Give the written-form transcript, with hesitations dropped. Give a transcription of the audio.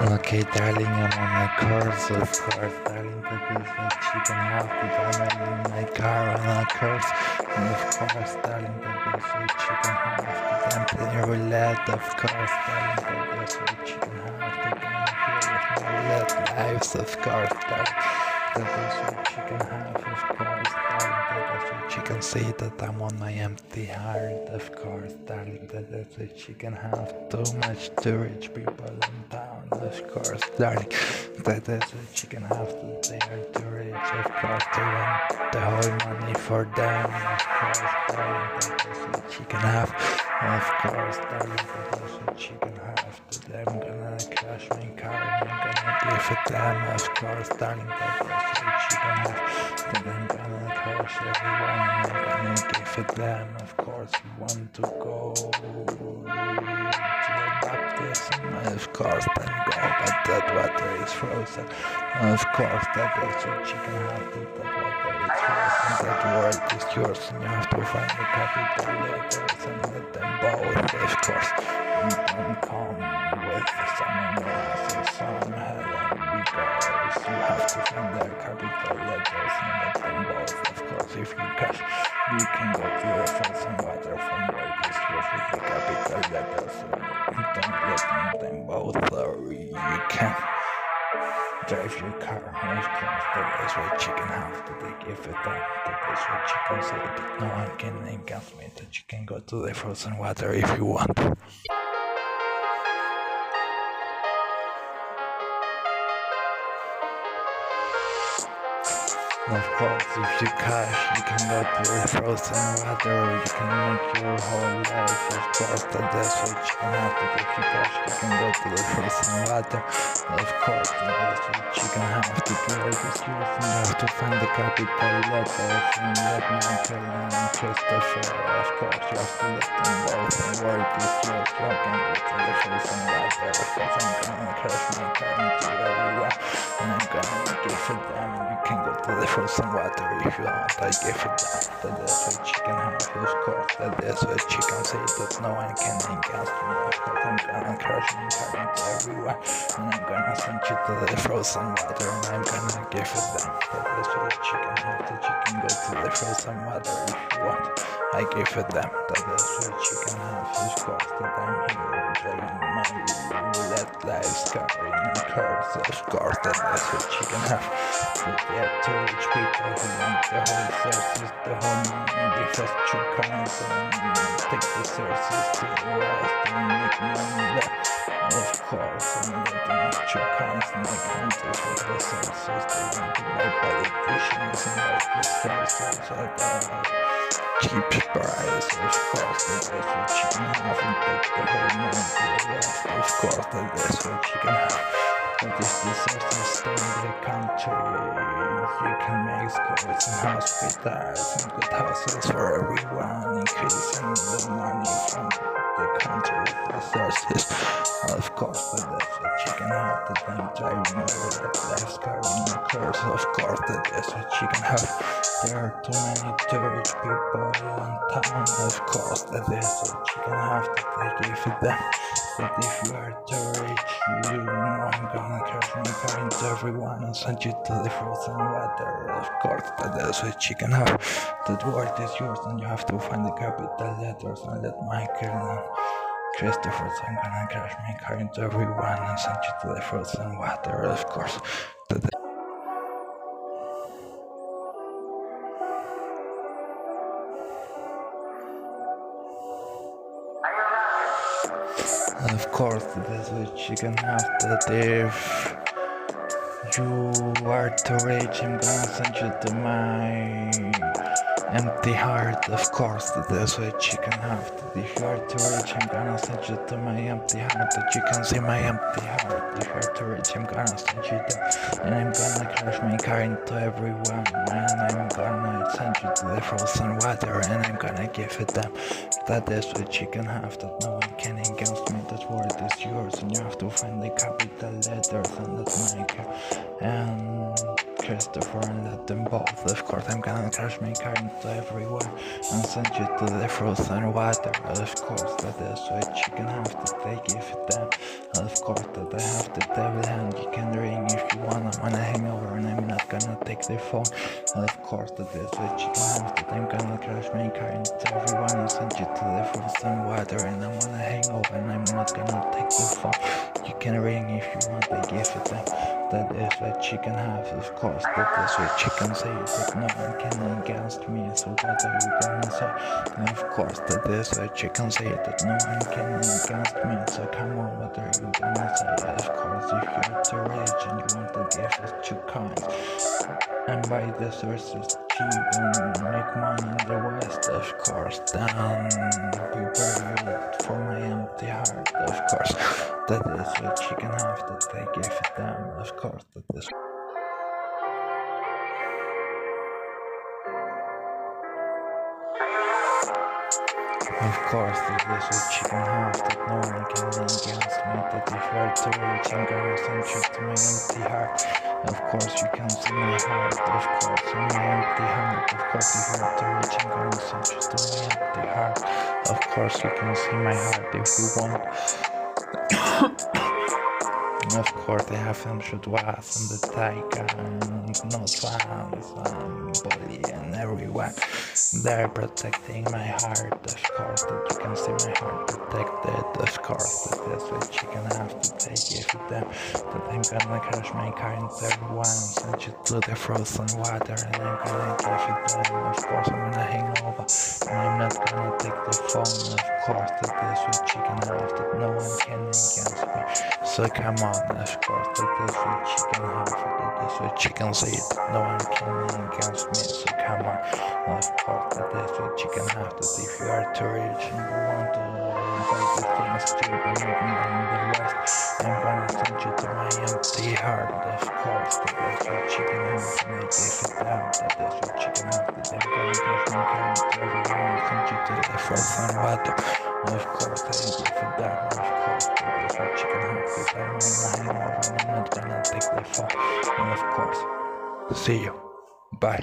Okay, darling, I'm on my course, of course, darling, that is what you can have, but I'm in my car on a course, and of course, darling, that is what you can have, but I'm playing roulette, of course, darling, that is what you can have, the game here with my roulette lives, of course, darling, that is what you can have, of course, darling, that is what you can see, that I'm on my empty heart, of course, darling, that is what you can have, too much to rich people in town, of course, darling, that is what you can have, that they are too rich, of course, they want the whole money for them, of course, darling, that is what you can have, of course, darling, that is what you can have, that I'm gonna crash my car and I'm gonna give it them, of course, darling, that is what you can have, that I'm gonna crash everyone and I'm gonna give it them, of course, you want to go to the baptism, of course, then go, but that water is frozen, of course, that is what you can have, that water is frozen, that world is yours, and you have to find the capital letters and let them both, of course, and don't come with someone else's son, Helen, because you have to find the capital letters and let them both, of course, if you cash, you can go to the frozen water from world is yours with the capital letters, and don't let them both, or you can drive your car, of course, that is what you can have, that they give it up, that is what you can say, that no one can against me, that you can go to the frozen water if you want. Of course, if you cash, you can go to the frozen water, you can make your whole life, of course, that is what you can have, that if you cash, you can go to the frozen water, of course, that is what you can have, that the world is yours, and you have to find the capital letters, and let Michael and Christopher, of course, you have to let them both, and world is yours, you can go to the frozen water, of course, I'm gonna crash my car into everywhere, and I'm gonna give it them, and you can go to the frozen water if you want, I give it down, that is what you can have, of course, that is what you can say, that no one can against me, of course, I'm gonna crash my car into everywhere, and I'm gonna send you to the frozen water, and I'm gonna give it down, that is what you can have, that you can go to the frozen water if you want, I give it them, that is what you can have, of course, that I'm here driving my roulette lives car in a curse, of course, that is what you can have, that they are too rich people who want the whole sources, the whole money, they first two coins and take the sources to the west and make money there, of course, and let them have two coins and make hunters with the sources, they want to buy politicians and like the sources at a cheap price, of course, that is what you can have, and take the whole money to the west, of course, that is what you can have. But if the sources stay in the country, you can make schools and hospitals and good houses for everyone, increasing the money from the country with the sources. Of course, that is what you can have, that I'm driving over that life's car in a curse, of course, that is what you can have. There are too many too rich people in town, of course, that is what you can have, that I give it them. But if you are too rich, you know I'm gonna crash my car into everyone and send you to the frozen water, of course, that is what you can have. That world is yours and you have to find the capital letters and let Michael and Christopher, so I'm gonna crash my car into everyone and send you to the frozen water, of course. Of course, that is what you can have, that if you are too rich, I'm gonna send you to my empty heart, of course, that is what you can have, that if you are too rich, I'm gonna send you to my empty heart, that you can see my empty heart, if you are too rich, I'm gonna send you there, and I'm gonna crash my car into everyone, and I'm gonna send you to the frozen water, and I'm gonna give it them, that is what you can have, that no one can against me, that world is yours, and you have to find the capital letters and that make and Christopher and let them both. Of course I'm gonna crash my car into everywhere and send you to the frozen water. Of course that is what you can have to take if you damn. Of course that I have the devil hand. You can ring if you wanna. I'm on a hangover and I'm not gonna take the phone. Of course that is what you can have to. I'm gonna crash my car into everyone and send you to the frozen water. And I'm on a hangover and I'm not gonna take the phone. You can ring if you want, I give it them. That is what you can have, of course. That is what you can say, that no one can against me. So what are you gonna say? Of course, that is what you can say, that no one can against me. So come on, what are you gonna say? Of course, if you're too rich and you want to give us 2 coins and buy the sources cheap and make money in the West, of course, then prepare you for my empty heart, of course. That is what you can have, that I give it them, of course, that is. Of course, that is what you can have, that no one can against me, that if you are too rich, I'm gonna send you to my empty heart. Of course, you can see my heart, of course, in my empty heart. Of course, if you are too rich, I'm gonna send you to my empty heart. Of course, you can see my heart if you want. Of course, I have some Shudwas and the Tiger and no swans and Bully and everyone. They're protecting my heart, of course, that you can see my heart protected, of course, that is what you can have to take if you them. That I'm gonna crash my car into everyone and send you to the frozen water and I'm gonna give it them, of course, I'm gonna hangover and I'm not gonna take the phone, of course, that is what you can have, that no one can against me. So come on, of course, that is what you can have, that is what you can say, that no one can against me, so come on, of course, that is what you can have, that if you are too rich and you want to buy the things cheap and make money in the West, I'm gonna send you to my empty heart, of course, that is what you can have, and I give it down, that is what you can have, that I'm gonna give my kind to everyone and send you to the frozen water, of course, I give it down, of course, that is what you can have, that I'm on a hangover and I'm not gonna take the phone, and of course, see you, bye.